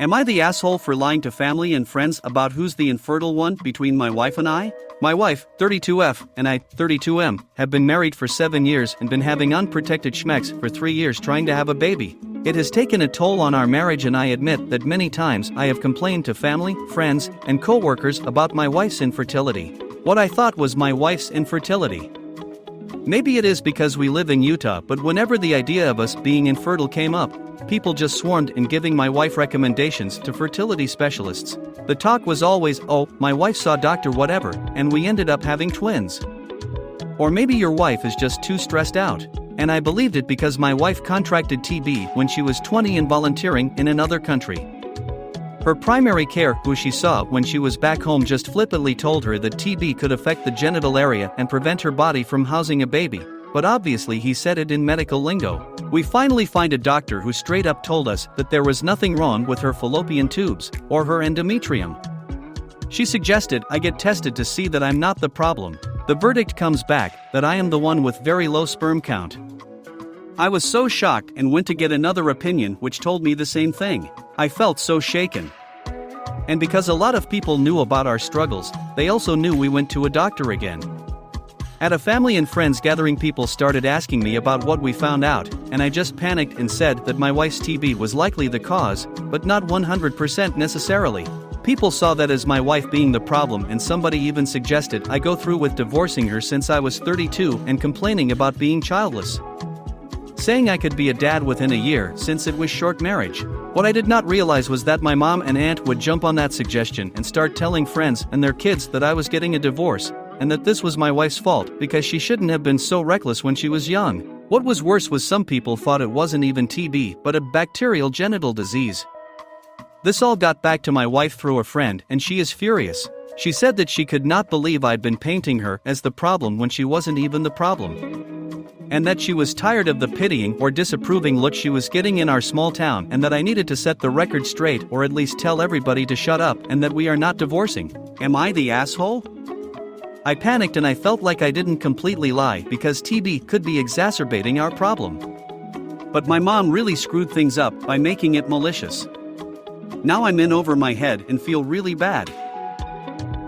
Am I the asshole for lying to family and friends about who's the infertile one between my wife and I? My wife, 32F, and I, 32M, have been married for 7 years and been having unprotected schmecks for 3 years trying to have a baby. It has taken a toll on our marriage, and I admit that many times I have complained to family, friends, and co-workers about my wife's infertility. What I thought was my wife's infertility. Maybe it is because we live in Utah, but whenever the idea of us being infertile came up, people just swarmed in giving my wife recommendations to fertility specialists. The talk was always, oh, my wife saw Dr. whatever, and we ended up having twins. Or maybe your wife is just too stressed out. And I believed it because my wife contracted TB when she was 20 and volunteering in another country. Her primary care, who she saw when she was back home, just flippantly told her that TB could affect the genital area and prevent her body from housing a baby, but obviously he said it in medical lingo. We finally find a doctor who straight up told us that there was nothing wrong with her fallopian tubes, or her endometrium. She suggested I get tested to see that I'm not the problem. The verdict comes back that I am the one with very low sperm count. I was so shocked and went to get another opinion which told me the same thing. I felt so shaken. And because a lot of people knew about our struggles, they also knew we went to a doctor again. At a family and friends gathering, people started asking me about what we found out, and I just panicked and said that my wife's TB was likely the cause, but not 100% necessarily. People saw that as my wife being the problem, and somebody even suggested I go through with divorcing her since I was 32 and complaining about being childless, saying I could be a dad within a year since it was short marriage. What I did not realize was that my mom and aunt would jump on that suggestion and start telling friends and their kids that I was getting a divorce, and that this was my wife's fault because she shouldn't have been so reckless when she was young. What was worse was some people thought it wasn't even TB but a bacterial genital disease. This all got back to my wife through a friend, and she is furious. She said that she could not believe I'd been painting her as the problem when she wasn't even the problem, and that she was tired of the pitying or disapproving look she was getting in our small town, and that I needed to set the record straight, or at least tell everybody to shut up, and that we are not divorcing. Am I the asshole? I panicked, and I felt like I didn't completely lie because TB could be exacerbating our problem. But my mom really screwed things up by making it malicious. Now I'm in over my head and feel really bad.